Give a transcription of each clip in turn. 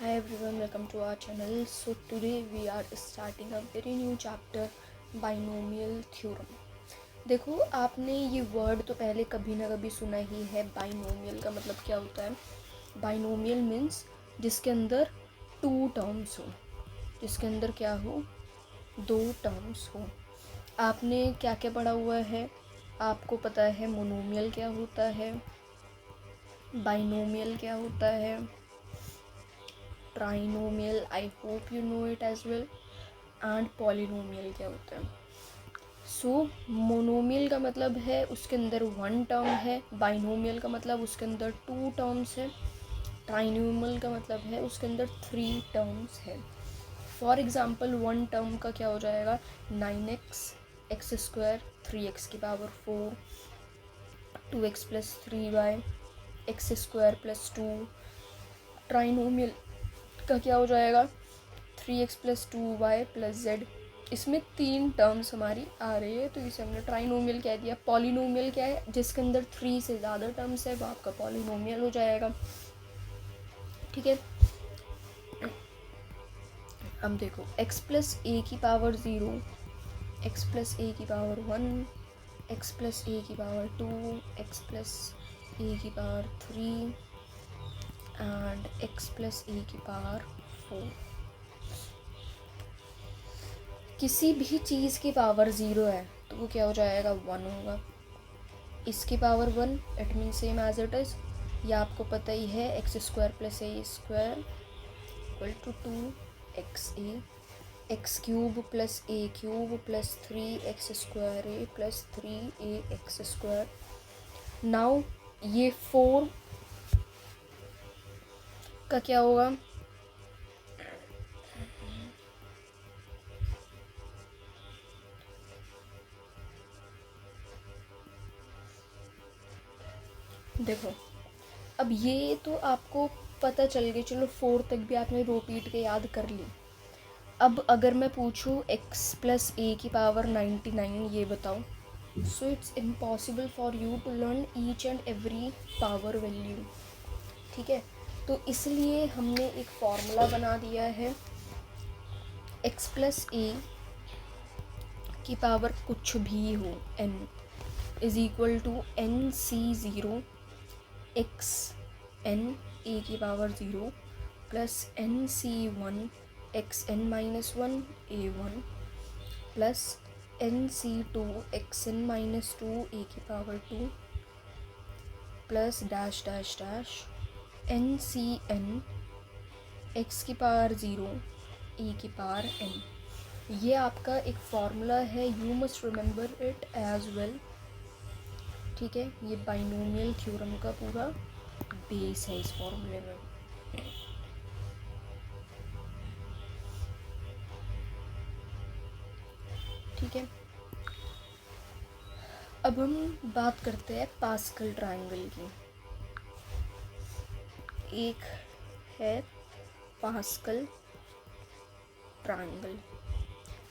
Hi everyone, welcome to our channel. So today we are starting a very new chapter, binomial theorem. देखो, आपने ये word तो पहले कभी ना कभी सुना ही है. बाइनोमियल का मतलब क्या होता है? बाइनोमियल मीन्स जिसके अंदर टू टर्म्स हो, जिसके अंदर क्या हो, दो टर्म्स हो. आपने क्या क्या पढ़ा हुआ है? आपको पता है मोनोमियल क्या होता है, बाइनोमियल क्या होता है, trinomial, I hope you know it as well, and polynomial क्या होता है. सो मोनोमियल का मतलब है उसके अंदर वन टर्म है, बाइनोमियल का मतलब उसके अंदर टू टर्म्स है, ट्राइनोमियल का मतलब है उसके अंदर थ्री टर्म्स है. फॉर एग्जाम्पल वन टर्म का क्या हो जाएगा, 9x एक्स स्क्वायर 3x की power 4, 2x plus 3y x square plus 2. Trinomial का क्या हो जाएगा, 3x plus 2y plus z. इसमें तीन टर्म्स हमारी आ रही है तो इसे हमने ट्राइनोमियल कह दिया. पॉलिनोमियल क्या है, जिसके अंदर 3 से ज़्यादा टर्म्स है वो आपका पॉलिनोमियल हो जाएगा. ठीक है. अब देखो, x प्लस ए की पावर 0, x प्लस ए की पावर 1, x प्लस ए की पावर 2, x प्लस ए की power 3 and x plus a की पावर 4. किसी भी चीज़ की पावर 0 है तो वो क्या हो जाएगा, 1 होगा. इसकी power 1, it mean same as it is. या आपको पता ही है, x square plus a square equal to 2 x cube plus a cube plus 3x square a plus 3ax square. Now ये 4 का क्या होगा, देखो अब ये तो आपको पता चल गई, चलो 4 तक भी आपने रो पीट के याद कर ली. अब अगर मैं पूछूँ x प्लस ए की पावर 99 ये बताओ, so it's impossible for you to learn each and every power value. ठीक है, तो इसलिए हमने एक फॉर्मूला बना दिया है, x प्लस ए की पावर कुछ भी हो n is equal to n c zero x n a की power 0 plus n C 1 x n minus 1 a 1 plus n C 2 x n minus 2 a की power 2 plus dash dash dash n c n x की power 0 a की power n. ये आपका एक formula है, you must remember it as well. ठीक है, ये बाइनोमियल थ्योरम का पूरा बेस है इस फॉर्मूले में. ठीक है, अब हम बात करते हैं पास्कल ट्रायंगल की. एक है पास्कल ट्रायंगल.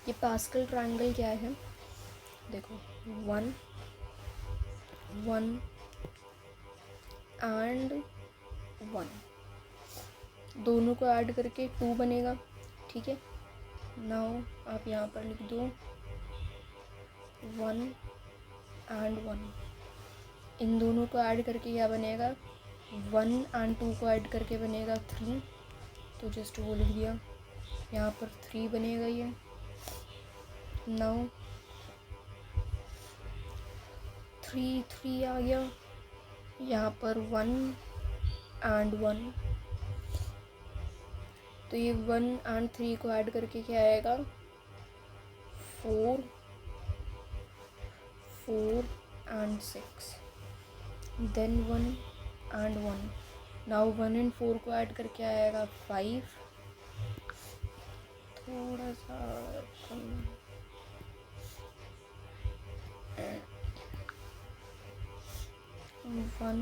ये पास्कल ट्रायंगल क्या है, देखो 1 1 एंड 1 दोनों को ऐड करके 2 बनेगा. ठीक है, नाउ आप यहाँ पर लिख दो 1 एंड 1. इन दोनों को ऐड करके क्या बनेगा, 1 एंड 2 को ऐड करके बनेगा 3, तो जस्ट वो लिख दिया. यहाँ पर 3 बनेगा ये. नाउ 3 3 आ गया. यहाँ पर 1 एंड 1, तो ये 1 एंड 3 को ऐड करके क्या आएगा, 4 4 and 6. Then 1 and 1. Now 1 and 4 को ऐड करके आएगा 5, थोड़ा सा कम, 1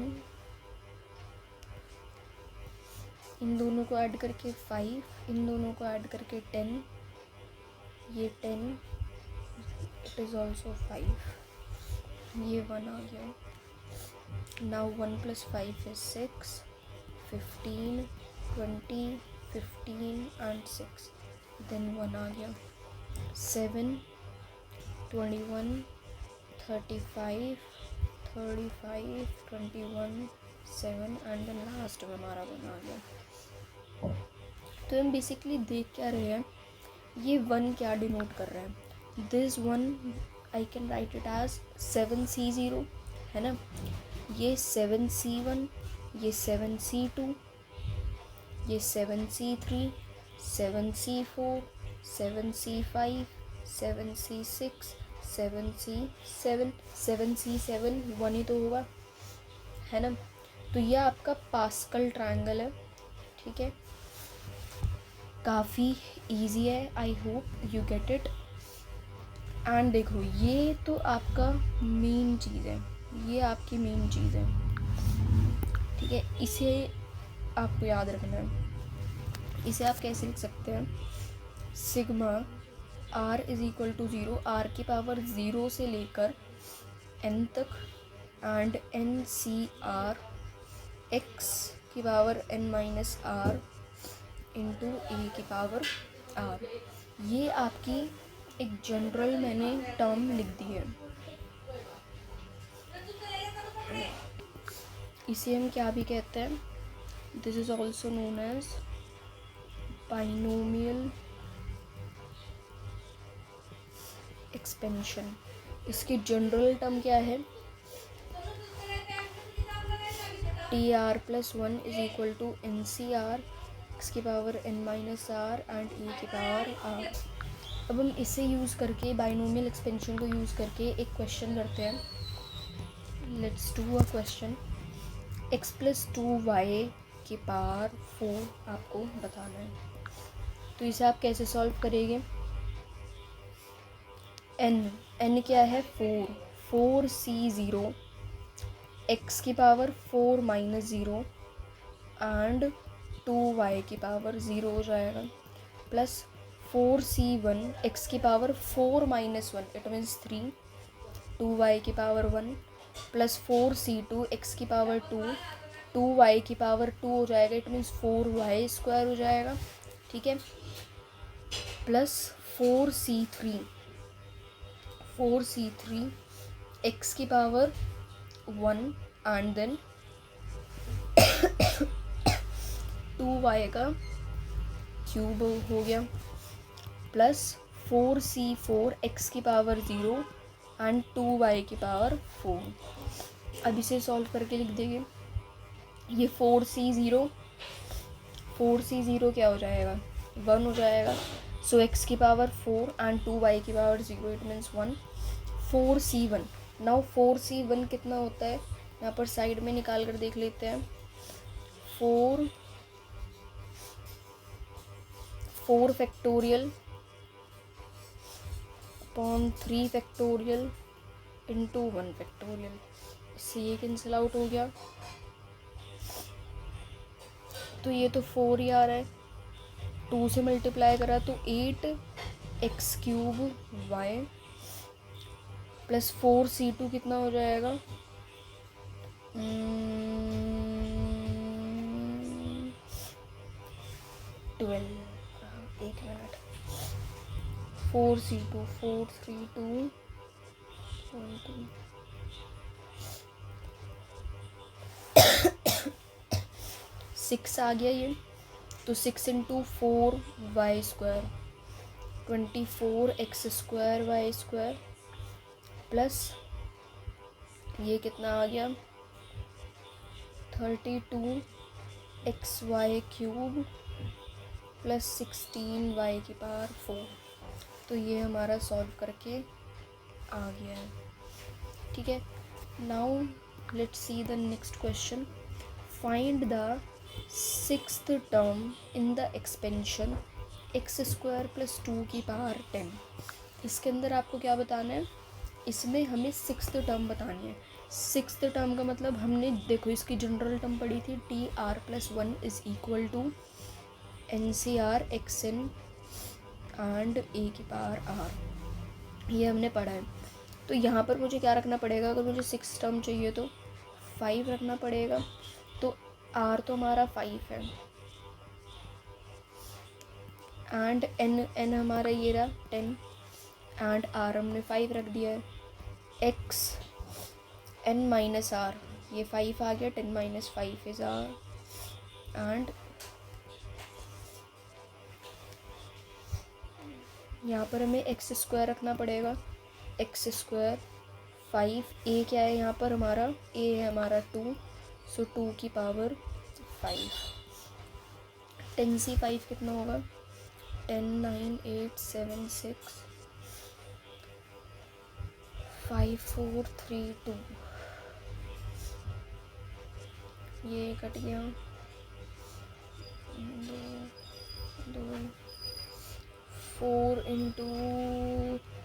इन दोनों को ऐड करके 5, इन दोनों को ऐड करके 10, ये 10, इट इज़ ऑल्सो 5, ये 1 आ गया. Now 1 plus 5 is 6, 15, 20, 15 and 6, then 1 आ गया, 7, 21, 35, 21, 7 एंड देन लास्ट में हमारा 1 आ गया। तो हम बेसिकली देख क्या रहे हैं, ये 1 क्या डिनोट कर रहा है, this 1 I can write it as 7C0 है ना, ये 7C1, ये 7C2, ये 7C3, 7C4, 7C5, 7C6, 7C7, 7C7 1 ही तो होगा है ना। तो यह आपका पास्कल ट्रायंगल है, ठीक है, काफ़ी इजी है, आई hope you get it. And देखो ये तो आपका मेन चीज़ है, ये आपकी मेन चीज़ है, ठीक है, इसे आपको याद रखना है। इसे आप कैसे लिख सकते हैं, sigma r is equal to 0, r की पावर 0 से लेकर n तक, and n c r x की power n minus r into a की पावर r। ये आपकी एक जनरल मैंने टर्म लिख दी है। इसे हम क्या भी कहते हैं, this is also known as binomial expansion. इसकी जनरल टर्म क्या है, t r plus 1 is equal to n C r x की power n minus r and e की पावर r। अब हम इसे यूज़ करके, बाइनोमियल एक्सपेंशन को यूज़ करके एक क्वेश्चन करते हैं। Let's do a question, x plus 2y की पावर 4 आपको बताना है। तो इसे आप कैसे सॉल्व करेंगे, n क्या है 4, 4C0 x की पावर 4 माइनस 0 एंड 2y की पावर 0 हो जाएगा, प्लस 4C1 x की power 4 minus 1 it means 3, 2y की पावर 1, प्लस 4C2 x की पावर 2, 2y की पावर 2 हो जाएगा, इट मीन्स 4y स्क्वायर हो जाएगा, ठीक है, प्लस 4C3 x की पावर 1 एंड देन 2y का क्यूब हो गया, प्लस 4C4 x की पावर 0 एंड 2y की पावर 4। अब इसे सॉल्व करके लिख देंगे, ये 4C0 क्या हो जाएगा 1 हो जाएगा, सो x की पावर 4 एंड 2y की power 0 it means 1, 4C1। Now 4C1 कितना होता है, यहाँ पर साइड में निकाल कर देख लेते हैं, 4 factorial upon 3 factorial into 1 factorial, इससे ये कैंसिल आउट हो गया, तो ये तो 4 ही आ रहा है, 2 से मल्टीप्लाई करा तो 8x³ y प्लस 4C2 कितना हो जाएगा, 12, एक मिनट, 4C2 432 6 आ गया ये, तो 6 into 4y square 24x² y square plus ये कितना आ गया 32xy³ प्लस 16y की पावर 4। तो ये हमारा सॉल्व करके आ गया है, ठीक है। Now let's see the next question, find the 6th term in the expansion x² plus 2 की पावर 10। इसके अंदर आपको क्या बताना है, इसमें हमें 6th टर्म बतानी है। 6th टर्म का मतलब हमने देखो इसकी जनरल टर्म पढ़ी थी, TR plus 1 is equal to NCR XN एंड A की पावर R, ये हमने पढ़ा है। तो यहाँ पर मुझे क्या रखना पड़ेगा, अगर मुझे 6 टर्म चाहिए तो 5 रखना पड़ेगा, तो R तो हमारा 5 है, एंड एन हमारा ये रहा 10 एंड आर हमने 5 रख दिया है। एक्स एन माइनस आर, ये 5 आ गया, 10 माइनस 5 इज आर एंड यहाँ पर हमें एक्स स्क्वायर रखना पड़ेगा। एक्स स्क्वायर 5, ए क्या है यहाँ पर हमारा, ए है हमारा 2, सो 2 की पावर 5। 10 से 5 कितना होगा, 10 9 8 7 6 5 4 3 2, ये कट गया, 2 4 इंटू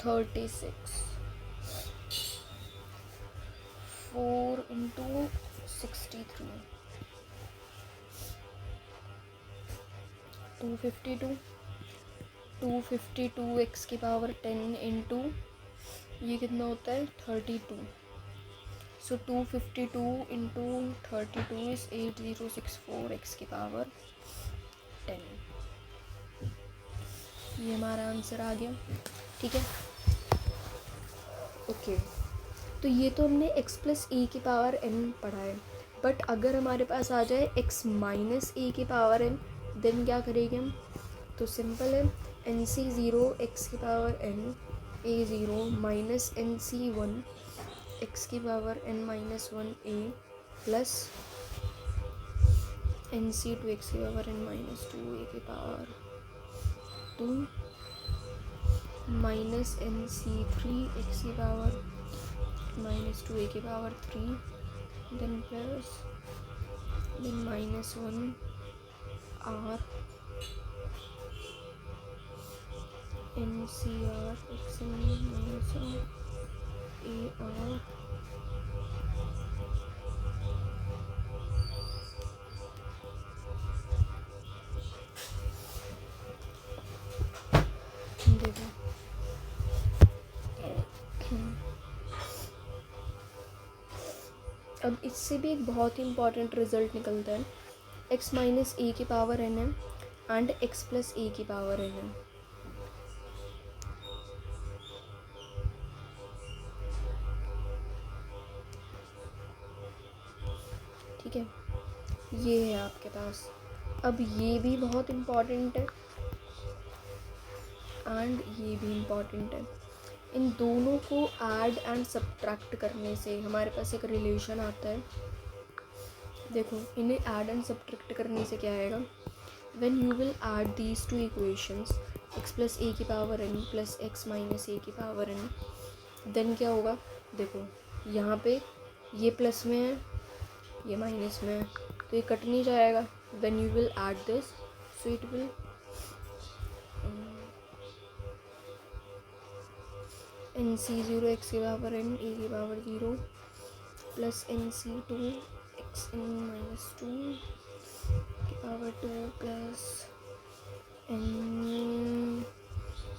36, 4 इंटू 63, 252, 252 एक्स की पावर 10 इंटू ये कितना होता है 32, सो 252 इंटू 32 इज 8064 एक्स की पावर 10। ये हमारा आंसर आ गया। ठीक है, ओके। तो ये तो हमने x प्लस ए की पावर n पढ़ा है, बट अगर हमारे पास आ जाए x माइनस ए की पावर n, देन क्या करेंगे हम, तो सिंपल है, एन सी 0 एक्स की power n a 0 minus n C 1 x की power n minus 1 a plus n C 2 x की पावर n माइनस 2 ए की पावर 2 माइनस एन सी 3 एक्स की पावर माइनस 2 ए की power 3 then plus then minus 1 r n C r x n minus a r देखो अब इससे भी एक बहुत ही इम्पॉर्टेंट रिजल्ट निकलता है, x माइनस ए की पावर n है एंड x प्लस ए की पावर n है। ठीक है, ये है आपके पास। अब ये भी बहुत इम्पॉर्टेंट है एंड ये भी इम्पॉर्टेंट है। इन दोनों को ऐड एंड सब्ट्रैक्ट करने से हमारे पास एक रिलेशन आता है। देखो, इन्हें ऐड एंड सब्ट्रैक्ट करने से क्या आएगा, when you will add these two equations x plus a की power n plus x minus a की पावर n, देन क्या होगा, देखो यहाँ पे ये प्लस में है ये माइनस में है, तो ये कट नहीं जाएगा। When you will add this, so it will n C 0 x की पावर n ए की पावर 0 प्लस एन सी 2 एक्स एन माइनस 2 की power 2 plus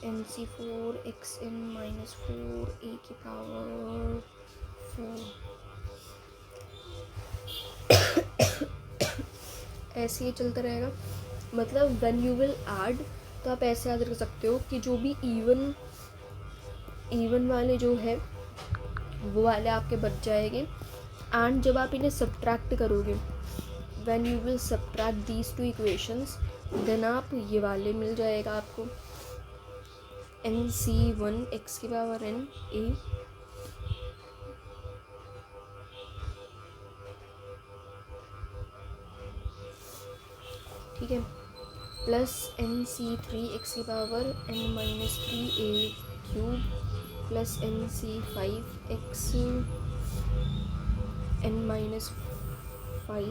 n C 4 x n minus 4 a की पावर 4। ऐसे ही चलता रहेगा। मतलब व्हेन यू विल ऐड, तो आप ऐसे याद रख सकते हो कि जो भी इवन वाले जो है वो वाले आपके बच जाएंगे, एंड जब आप इन्हें सब्ट्रैक्ट करोगे, when you will subtract these two equations, then आप ये वाले मिल जाएगा आपको, एन सी 1 एक्स की पावर n ए ठीक है, प्लस एन सी 3 एक्स की power n minus 3 a cube plus n c 5 x n minus 5।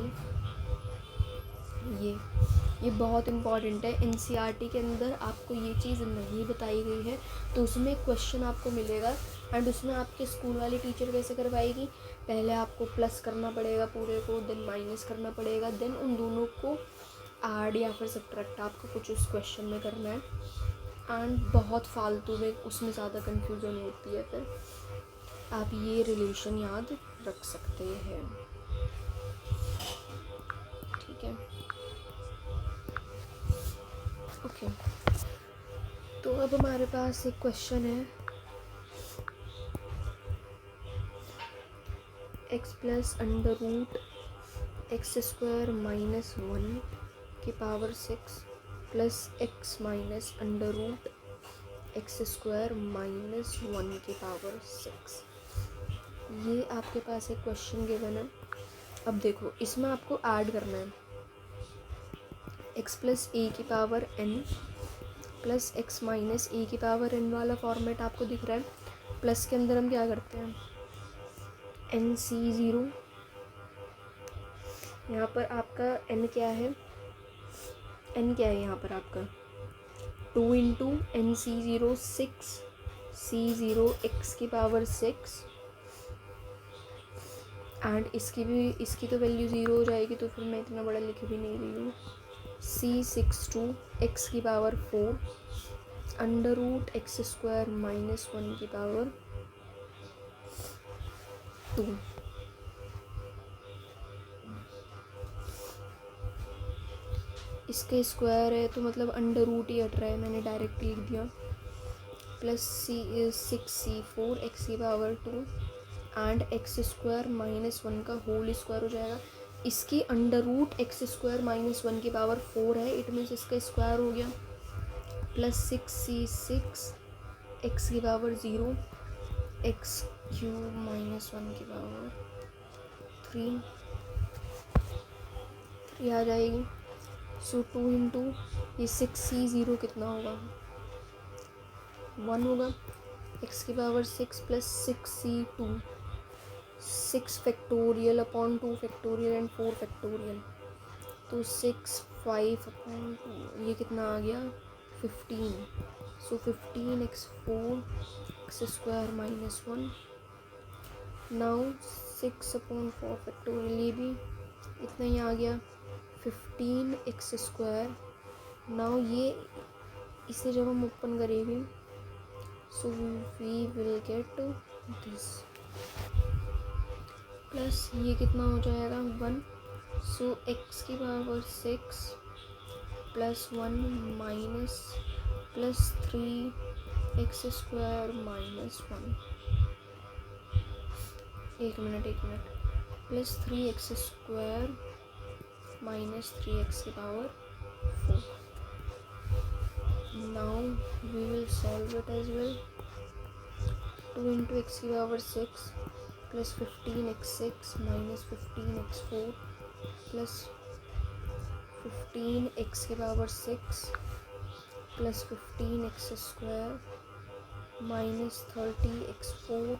ये बहुत इम्पॉर्टेंट है। एनसीईआरटी के अंदर आपको ये चीज़ नहीं बताई गई है, तो उसमें क्वेश्चन आपको मिलेगा एंड उसमें आपके स्कूल वाली टीचर कैसे करवाएगी, पहले आपको प्लस करना पड़ेगा पूरे को, देन माइनस करना पड़ेगा, देन उन दोनों को ऐड या फिर सब्ट्रैक्ट आपको कुछ उस क्वेश्चन में करना है, एंड बहुत फालतू में उसमें ज़्यादा कन्फ्यूज़न होती है। फिर आप ये रिलेशन याद रख सकते हैं। ठीक है, ओके। तो अब हमारे पास एक क्वेश्चन है, x plus under root x square minus 1 की power 6 plus x minus under root x square minus 1 की पावर 6। ये आपके पास एक क्वेश्चन गिवन है। अब देखो, इसमें आपको ऐड करना है x प्लस ए की power n plus x minus a की पावर n वाला फॉर्मेट आपको दिख रहा है। प्लस के अंदर हम क्या करते हैं, NC0, यहाँ पर आपका n क्या है, n क्या है यहाँ पर आपका 2 इंटू NC0 6 C0 x की पावर 6 एंड इसकी तो वैल्यू 0 हो जाएगी, तो फिर मैं इतना बड़ा लिख भी नहीं रही हूँ। C62 x की power 4 under root x square minus 1 की पावर 2। इसके स्क्वायर है तो मतलब अंडर रूट ही हट रहा है, मैंने डायरेक्ट लिख दिया। प्लस C4 एक्स की power 2 and x square minus 1 का होल स्क्वायर हो जाएगा। इसकी under root x square minus 1 की पावर 4 है, इट मीन्स इसका स्क्वायर हो गया। प्लस 6C6 एक्स की पावर 0 एक्स क्यूब माइनस 1 की पावर 3 आ जाएगी। सो 2 इंटू ये 6C0 कितना होगा, 1 होगा। एक्स की power 6 plus 6C2 6 factorial upon 2 factorial and 4 factorial, तो 6 5 अपॉन 2 ये कितना आ गया 15। सो 15x4 x square minus 1। Now 6 upon 4 factorial, ये भी इतना ही आ गया 15x स्क्वायर। नाउ ये इसे जब हम ओपन करेंगे so we will get this, plus ये कितना हो जाएगा 1। सो x की power 6 plus 1 minus plus 3x square minus 1, एक minute plus 3x square minus 3x की power 4। Now we will solve it as well. 2 into x की power 6 plus 15x6 minus 15x4 plus 15x की power 6 plus 15x square minus 30x4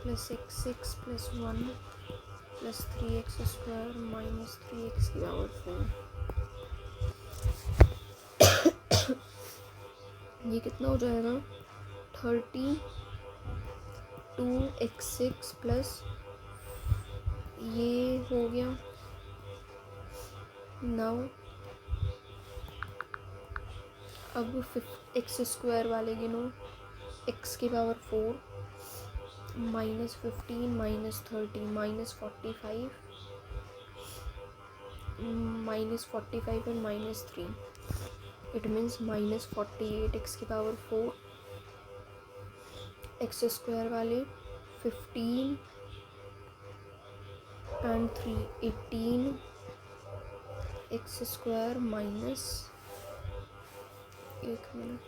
plus x6 plus 1 plus 3x square minus 3x की power 4। ये कितना हो जाएगा 32x6 plus ये हो गया। नाउ अब एक्स स्क्वायर वाले गिनो, x की power 4 minus 15 minus 30 minus 45 and minus 3, it means minus 48 x की पावर 4। एक्स स्क्वायर वाले 15 एंड 3 18 एक्स स्क्वायर माइनस, एक मिनट,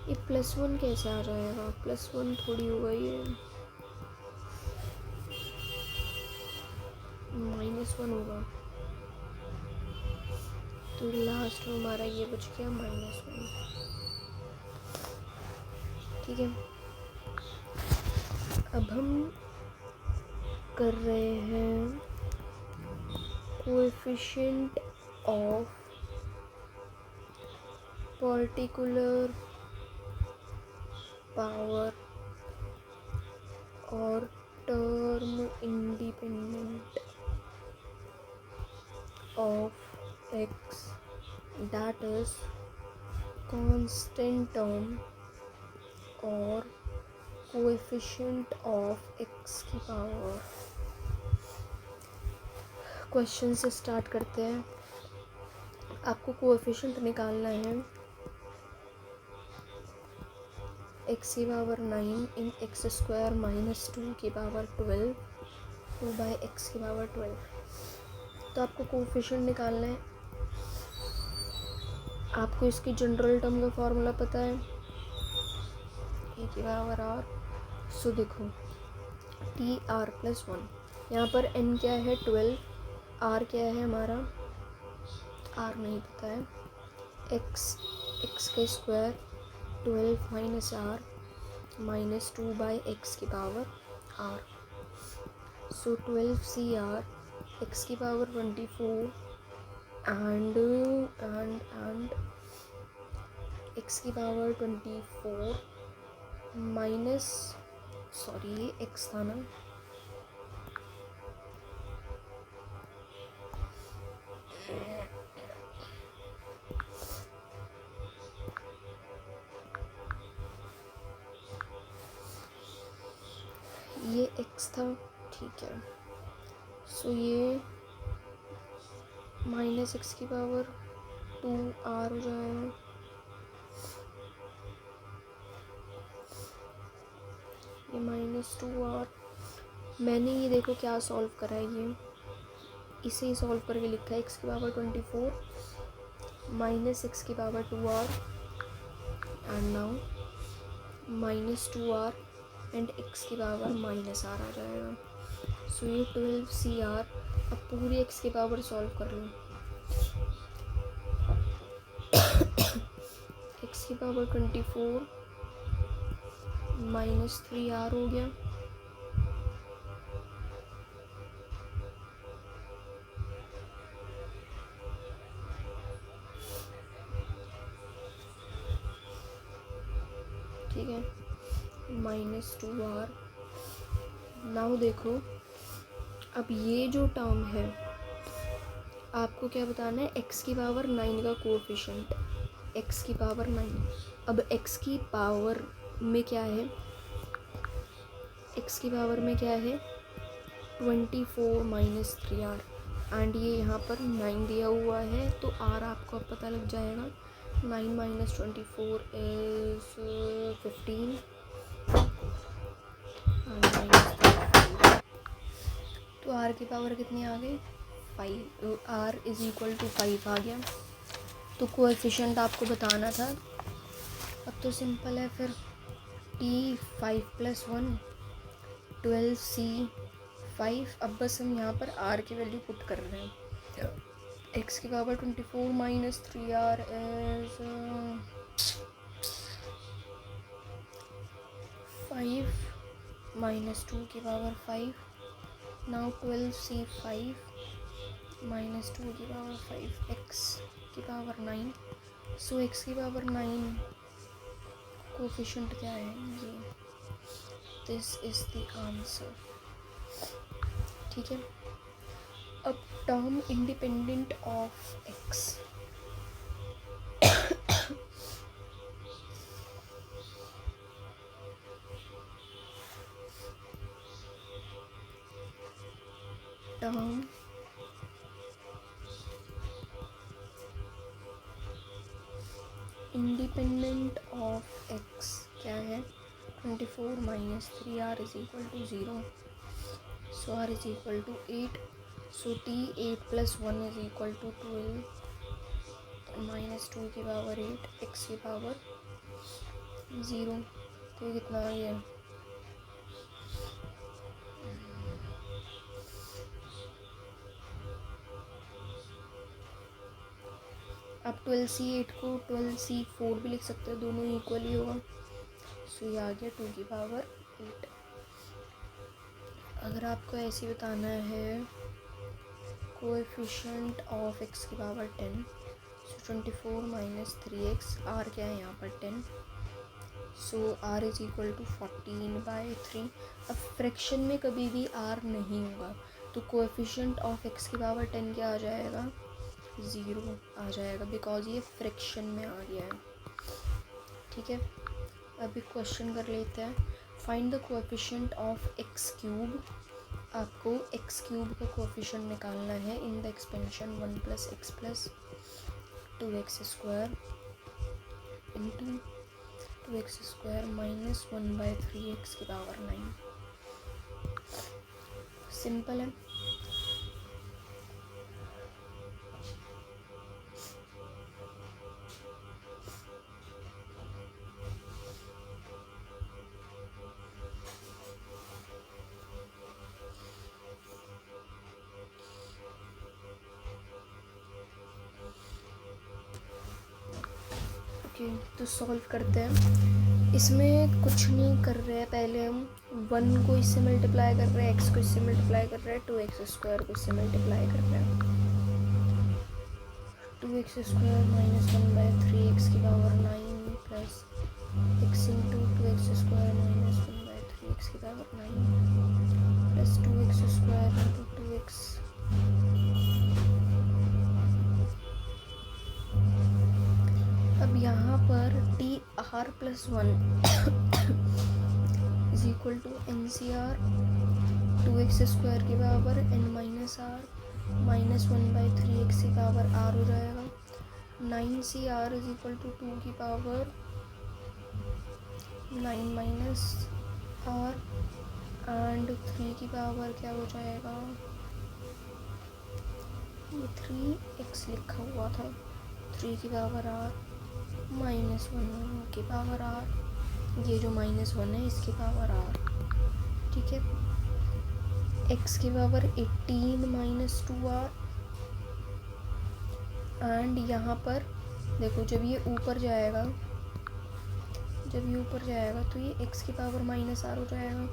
ये प्लस 1 कैसे आ जाएगा, प्लस 1 थोड़ी होगा, ये माइनस 1 होगा। तो लास्ट में हमारा ये बच गया -1। ठीक है, अब हम कर रहे हैं कोएफिशिएंट ऑफ पर्टिकुलर पावर और term independent of x, that is constant term और coefficient of x की पावर क्वेश्चन से स्टार्ट करते हैं। आपको कोएफिशिएंट निकालना है x की पावर 9 इन एक्स स्क्वायर माइनस 2 की पावर 12 2 बाई एक्स की पावर 12। तो आपको कोएफिशिएंट निकालना है। आपको इसकी जनरल टर्म का फॉर्मूला पता है, ए की पावर आर। सो देखो टी आर प्लस 1, यहाँ पर n क्या है 12, r क्या है हमारा, r नहीं पता है, x का square 12 minus r minus 2 by x की power r। So 12 C r x की पावर 24 and x की पावर 24 माइनस, सॉरी ये x था ना, ये x था, ठीक है। सो ये माइनस एक्स की पावर 2r हो जाएगा, ये माइनस 2r। मैंने ये देखो क्या सॉल्व करा है, ये इसे ही सॉल्व करके लिखा है, x की पावर 24 माइनस एक्स की power 2r and now minus 2r and x की पावर माइनस r आ जाएगा। सो ये 12cr। अब पूरी x की पावर सॉल्व कर लो, x की पावर 24 माइनस 3r हो गया, ठीक है, माइनस 2r। नाउ देखो अब ये जो टर्म है आपको क्या बताना है, x की पावर 9 का कोएफिशिएंट, x की पावर 9। अब x की पावर में क्या है, x की पावर में क्या है 24 माइनस 3r एंड ये यहाँ पर 9 दिया हुआ है, तो r आपको अब पता लग जाएगा। 9 माइनस 24 इज 15 तो r की पावर कितनी आ गई 5, r इज इक्वल टू 5 आ गया। तो कोएफिशिएंट आपको बताना था। अब तो सिंपल है फिर, t 5 प्लस 1 12c 5। अब बस हम यहाँ पर r की वैल्यू पुट कर रहे हैं। x की power 24 minus 3r is 5 minus 2 की पावर 5। नाउ 12c 5 माइनस 2 की पावर 5 x की पावर 9। सो x की पावर 9 कोएफिशिएंट क्या है ये, दिस इज द आंसर, ठीक है। अब term independent of x, term independent of x क्या है 24 minus 3r is equal to 0। So r is equal to 8। So t 8 plus 1 is equal to 12 minus 2 की power 8 x की power 0। तो ये कितना आ गया, आप 12c8 को 12c4 भी लिख सकते हैं, दोनों इक्वल ही होगा। सो ये आ गया 2 की पावर 8। अगर आपको ऐसे बताना है कोएफिशिएंट ऑफ x की पावर 10, सो 24 माइनस 3x, r क्या है यहाँ पर 10, सो r इज इक्वल टू 14/3। अब फ्रैक्शन में कभी भी r नहीं होगा, तो कोएफिशिएंट ऑफ x की पावर 10 क्या आ जाएगा 0 आ जाएगा, बिकॉज ये फ्रैक्शन में आ गया है, ठीक है। अभी क्वेश्चन कर लेते हैं, find the coefficient of x cube आपको एक्स क्यूब का कोफिशिएंट निकालना है in the expansion 1 + x + 2x² into 2x² minus 1/3x⁴ simple है। ओके, तो सॉल्व करते हैं। इसमें कुछ नहीं कर रहे हैं, पहले हम 1 को इससे मल्टीप्लाई कर रहे हैं, x को इससे मल्टीप्लाई कर रहे हैं, 2x² को इससे मल्टीप्लाई कर रहे हैं। 2x² minus 1/3x⁴ plus x into 2x² minus 1/3x⁴ plus 2x² into 2x। अब यहाँ पर TR+1 is equal to NCR 2x² के बराबर n minus r minus 1/3x⁴ हो जाएगा। 9CR इज इक्वल टू 2 की पावर 9 माइनस r एंड 3 की power क्या हो जाएगा, ये 3x लिखा हुआ था, 3 की पावर r माइनस 1 की पावर r, ये जो -1 है इसकी पावर r, ठीक है। x की पावर 18 माइनस 2r एंड यहाँ पर देखो जब ये ऊपर जाएगा तो ये x की पावर -r हो जाएगा,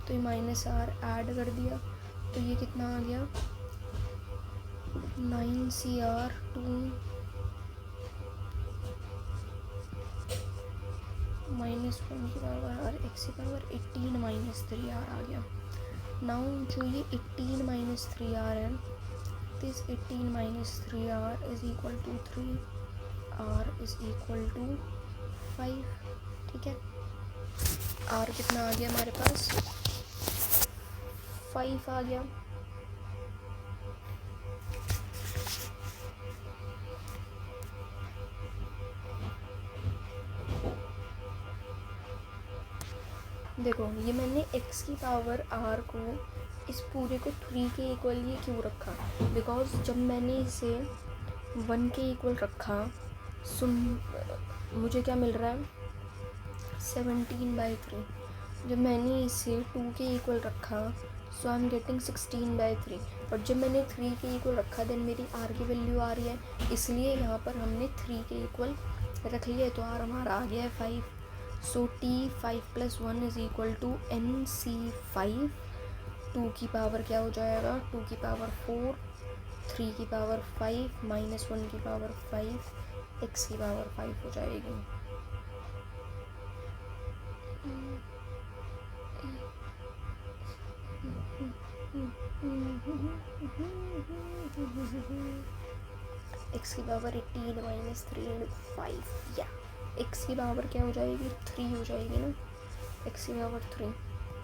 तो ये -r ऐड कर दिया तो ये कितना आ गया 9CR 2 -1 की पावर r x की पावर 18 माइनस 3r आ गया। नाउ जो ये 18 माइनस 3r है, this 18 minus 3r is equal to 3r is equal to 5, ठीक है। r कितना आ गया हमारे पास, 5 आ गया। देखो ये मैंने x की पावर r को इस पूरे को 3 के इक्वल ये क्यों रखा, बिकॉज जब मैंने इसे 1 के इक्वल रखा मुझे क्या मिल रहा है 17/3। जब मैंने इसे 2 के इक्वल रखा सो आई एम गेटिंग 16/3, बट जब मैंने 3 के इक्वल रखा देन मेरी r की वैल्यू आ रही है, इसलिए यहाँ पर हमने 3 के इक्वल रख लिया, तो r हमारा आ गया है 5। सो T5 + 1 is equal to NC5। 2 की पावर क्या हो जाएगा, 2 की पावर 4, 3 की पावर 5 माइनस 1 की पावर 5, x की पावर 5 हो जाएगी। x की पावर 18 माइनस 3 5, या x की पावर क्या हो जाएगी 3 हो जाएगी ना, x की power 3।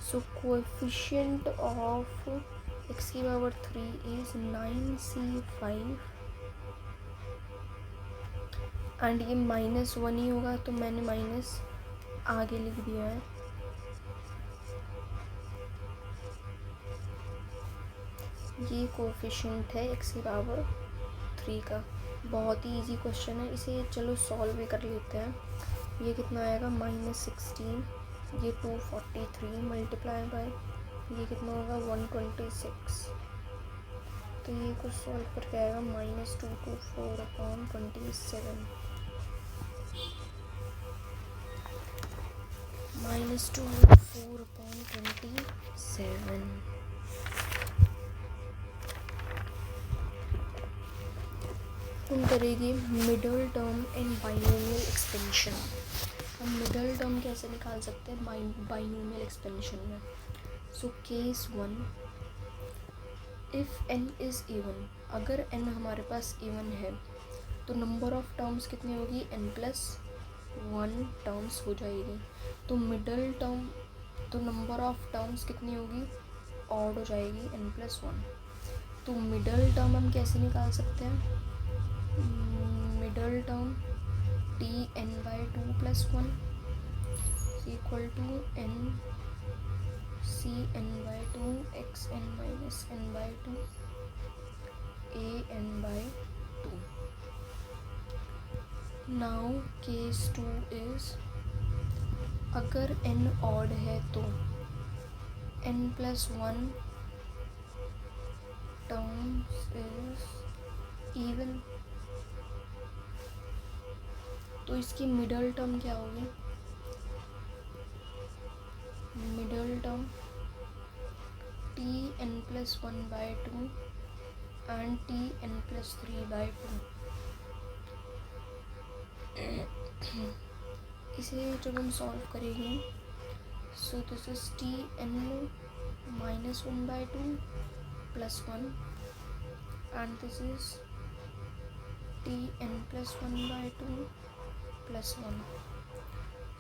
So coefficient of x की पावर 3 इज 9C5 एंड ये -1 ही होगा, तो मैंने माइनस आगे लिख दिया है। ये कोएफिशिएंट है x की पावर 3 का। बहुत ही इजी क्वेश्चन है, इसे चलो सॉल्व भी कर लेते हैं। ये कितना आएगा -16, ये 243 मल्टीप्लाई बाय ये कितना होगा 126, तो ये कुछ सॉल्व करके आएगा -224/27 -224/27। हम करेंगे middle term and binomial expansion. हम मिडल टर्म कैसे निकाल सकते हैं बाइनोमियल एक्सपेंशन में। So case 1, if n is even, अगर n हमारे पास इवन है तो नंबर ऑफ टर्म्स कितनी होगी n+1 टर्म्स हो जाएगी। तो मिडल टर्म तो नंबर ऑफ टर्म्स कितनी होगी ऑड हो जाएगी n+1। तो मिडल टर्म हम कैसे निकाल सकते हैं? Middle term tn/2 + 1 equal to ncn/2 xn - n/2 an/2। Now case 2 is, अगर n ऑड है तो n+1 टर्म्स इज इवन। तो इसकी मिडल टर्म क्या होगी? Middle term tn+1/2 and tn+3/2। इसे जब हम सॉल्व करेंगे, so this is tn-1/2 + 1 and this is tn+1/2 + 1।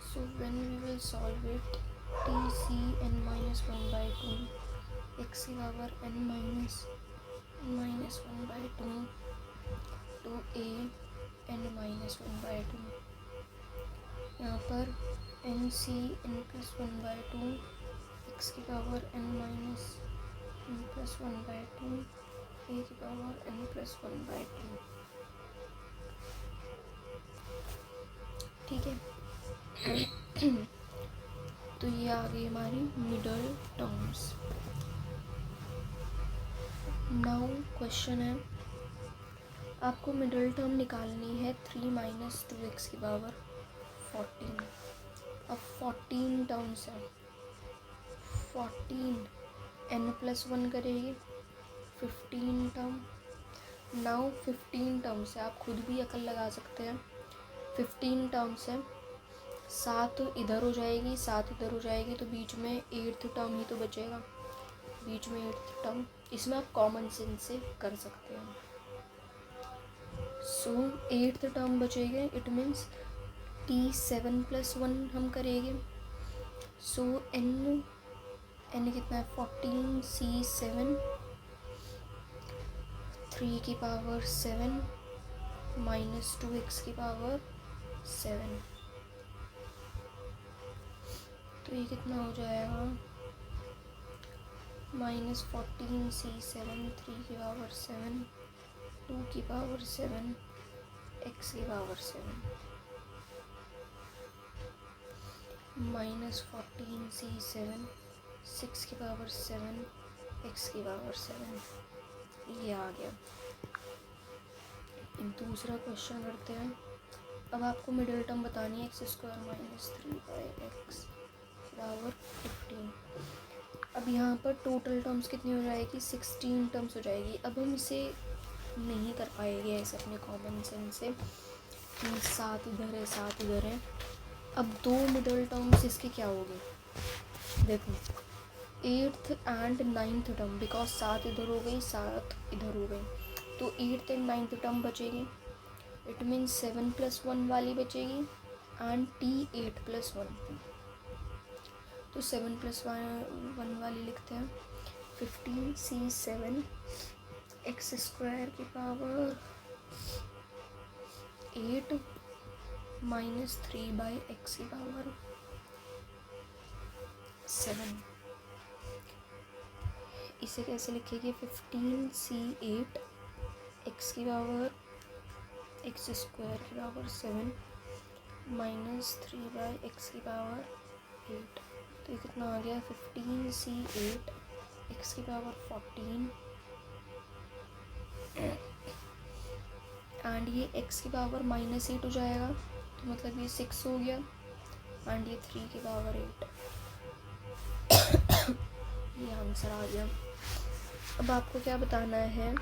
So when we will solve it, tcn-1/2 x की पावर n-1/2 to an-1/2। यहाँ पर ncn+1/2 x की पावर n-1/2 a की power n+1/2। ठीक है। तो ये आ गई हमारी मिडल टर्म्स। नाउ क्वेश्चन है, आपको मिडल टर्म निकालनी है 3 - 2x की पावर 14। अब 14 टर्म्स है, 14 n+1 करेगी 15 टर्म। नाउ 15 टर्म्स है, आप खुद भी अकल लगा सकते हैं। 15 टर्म्स है, 7 इधर हो जाएगी, 7 इधर हो जाएगी, तो बीच में 8th टर्म ही तो बचेगा, बीच में 8th टर्म। इसमें आप कॉमन सेंस से कर सकते हैं। सो 8th टर्म बचेगा, इट मीन्स t7+1 हम करेंगे। सो n कितना है 14 c7 3 की पावर 7 - 2x की पावर 7। तो ये कितना हो जाएगा -14 c7 3 की पावर 7 2 की पावर 7 x की पावर 7 -14 c7 6 की पावर 7 x की पावर 7। ये आ गया। दूसरा क्वेश्चन करते हैं। अब आपको मिडिल टर्म बतानी है x² - 3/x बराबर 15। अब यहाँ पर टोटल टर्म्स कितनी हो जाएगी? 16 टर्म्स हो जाएगी। अब हम इसे नहीं कर पाएंगे ऐसे अपने कॉमन सेंस से कि 7 इधर है 7 इधर है। अब 2 मिडल टर्म्स इसके क्या हो गए? देखो 8th and 9th term, because 7 इधर हो गई 7 इधर हो गई, तो 8th एंड 9th टर्म बचेगी। इट मीन्स 7+1 वाली बचेगी एंड t8+1। तो 7+1 वाली लिखते हैं 15 c7 x² की पावर 8 - 3/x की पावर 7। इसे कैसे लिखेंगे? 15 c8 x की पावर x² की पावर 7 - 3/x की पावर 8। तो ये कितना आ गया? 15 c8 x की पावर 14 एंड ये x की पावर -8 हो जाएगा, तो मतलब ये 6 हो गया एंड ये 3 की पावर 8। ये आंसर आ गया। अब आपको क्या बताना है?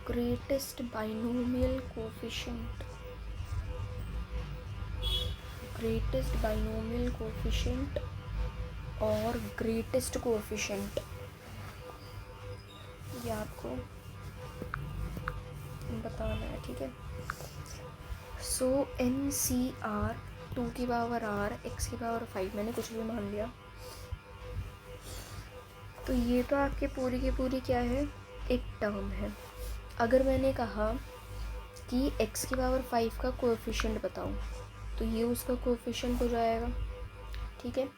Greatest binomial coefficient, greatest binomial coefficient और ग्रेटेस्ट कोफिशिएंट, ये आपको बताना है, ठीक है। सो NCR 2 की पावर R x की पावर 5, मैंने कुछ भी मान लिया। तो ये तो आपके पूरी की पूरी क्या है, एक टर्म है। अगर मैंने कहा कि x की पावर 5 का कोएफिशिएंट बताओ, तो ये उसका कोएफिशिएंट हो जाएगा, ठीक है।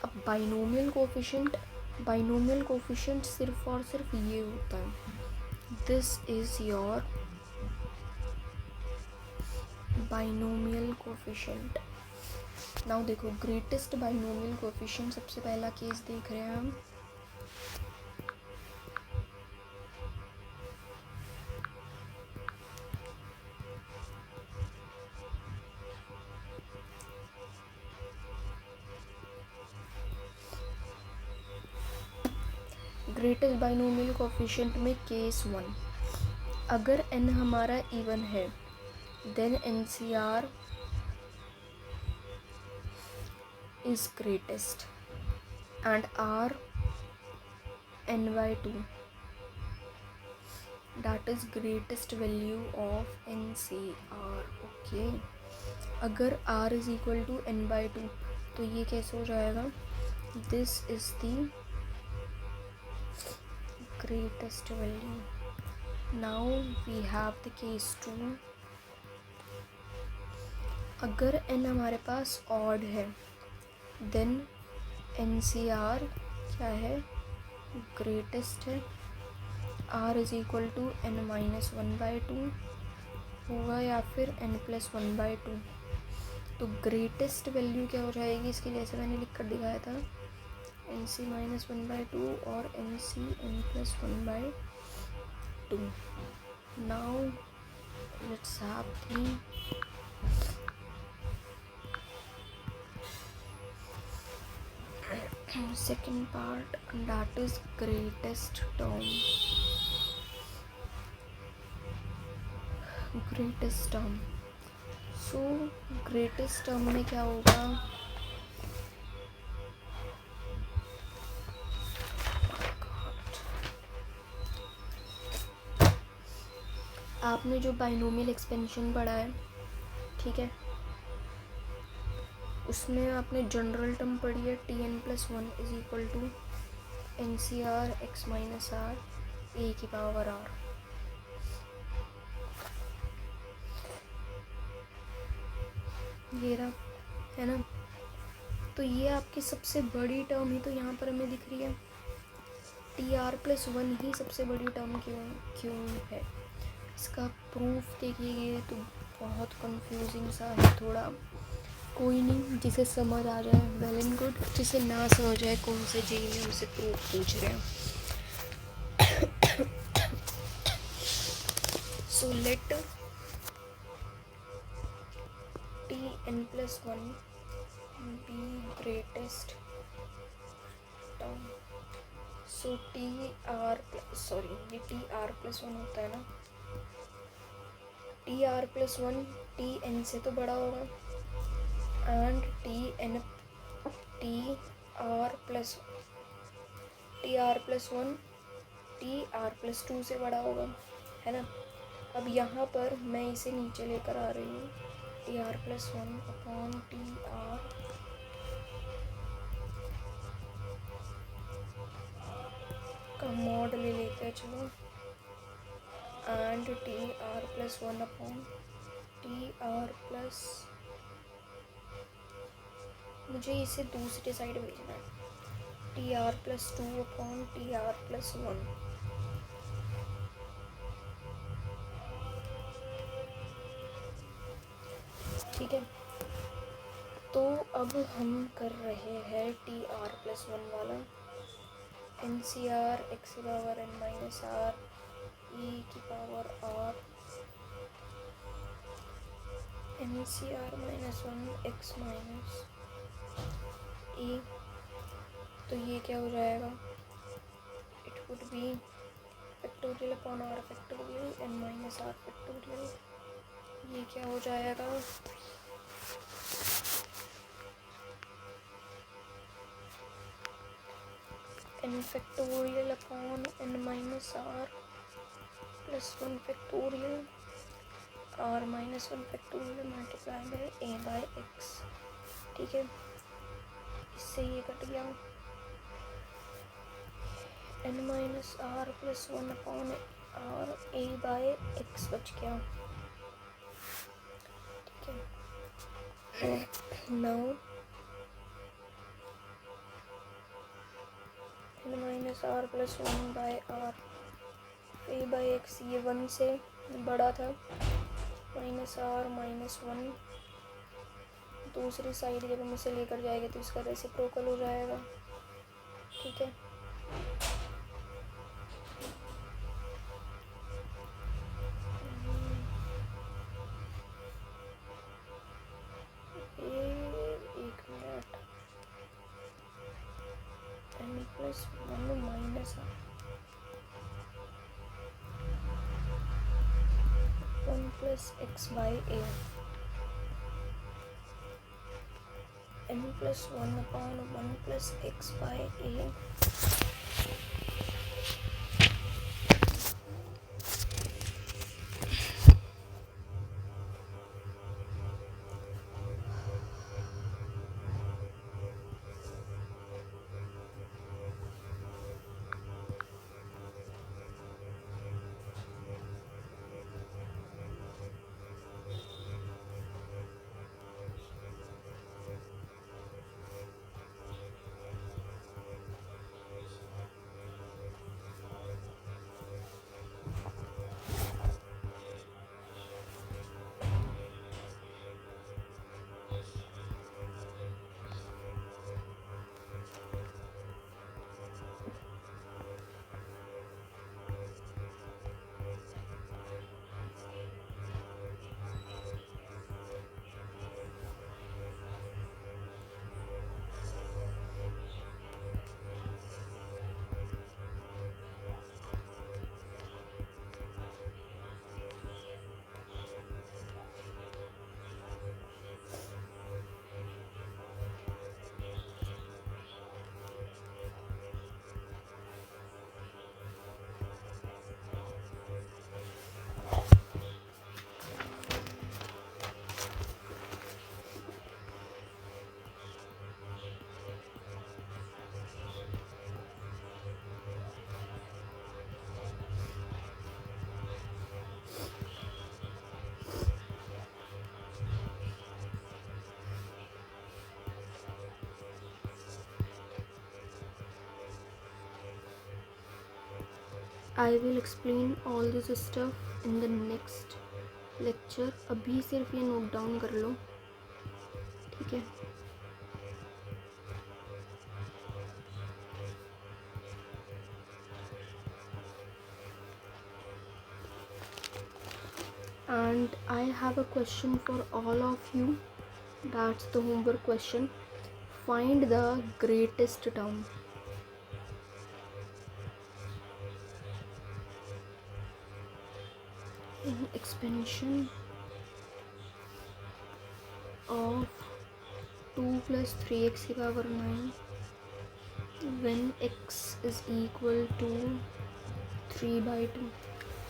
अब बाइनोमियल कोएफिशिएंट सिर्फ और सिर्फ ये होता है, this is your binomial coefficient. Now देखो, ग्रेटेस्ट बाइनोमियल कोएफिशिएंट, सबसे पहला केस देख रहे हैं हम। ग्रेटेस्ट बाइनोमियल कोएफिशिएंट में केस 1, अगर n हमारा इवन है, then NCR is greatest and R n/2, that is greatest value of NCR, okay। अगर R is equal to n/2, तो ये कैसे हो जाएगा, this is the greatest value। now we have the case 2, अगर n हमारे पास odd है, then NCR क्या है, ग्रेटेस्ट है। R is equal to n-1/2 होगा या फिर n+1/2। तो ग्रेटेस्ट वैल्यू क्या हो जाएगी इसकी, जैसे मैंने लिख कर दिखाया था, NC-1/2 और NC n+1/2। Now let's have the second part, that is greatest term। so greatest term में क्या होगा, आपने जो बाइनोमियल एक्सपेंशन पढ़ा है, ठीक है, उसमें आपने जनरल टर्म पढ़ी है, Tn+1 is equal to NCR x - R a की पावर R। ये रहा, है ना। तो ये आपकी सबसे बड़ी टर्म ही तो यहाँ पर हमें दिख रही है, TR+1 ही सबसे बड़ी टर्म क्यों है। इसका प्रूफ देखिए तो बहुत कंफ्यूजिंग सा है थोड़ा, कोई नहीं, जिसे समझ आ जाए वेल एंड गुड, जिसे ना समझ आए कौन से जेई में हमसे प्रूफ पूछ रहे हैं। So let Tn+1 be greatest term। सो ये TR+1 होता है ना, TR+1 Tn से तो बड़ा होगा, एंड TR+1 TR+2 से बड़ा होगा, है ना। अब यहाँ पर मैं इसे नीचे लेकर आ रही हूँ, TR+1/TR का मॉड ले लेते हैं चलो, एंड TR+1/TR+, मुझे इसे दूसरी साइड भेजना है, TR+2/TR+1। ठीक है, तो अब हम कर रहे हैं TR+1 वाला, NCR x की पावर n-R e की power R, NCR-1 x - e। तो ये क्या हो जाएगा, it would be factorial/R n-R factorial। ये क्या हो जाएगा, n factorial/n - R +1 factorial। R minus one factorial multiply by a by x. ठीक है, इससे ये कट गया, n minus r plus one upon r a by x बच गया। ठीक है, now n minus r plus one by r a by x, ये वन से बड़ा था, माइनस आर माइनस वन, दूसरी साइड जब हम इसे लेकर जाएंगे तो इसका रेसिप्रोकल हो जाएगा। ठीक है, एक minute, n plus one minus one plus x by a, n plus one upon one plus x by a, I will explain all this stuff in the next lecture। अभी सिर्फ ये नोट डाउन कर लो, ठीक है। And I have a question for all of you. That's the homework question. Find the greatest term. In expansion of 2 plus 3x की power 9 when x is equal to 3/2।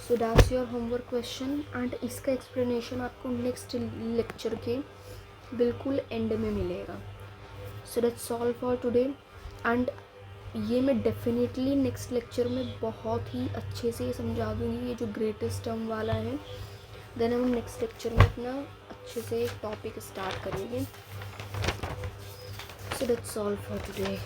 So that's your homework question and इसका explanation आपको next lecture के बिल्कुल end में मिलेगा। So that's all for today and ये मैं definitely next lecture में बहुत ही अच्छे से समझा दूँगी, ये जो ग्रेटेस्ट टर्म वाला है। देन हम नेक्स्ट लेक्चर में अपना अच्छे से एक टॉपिक स्टार्ट करेंगे। So that's all for today.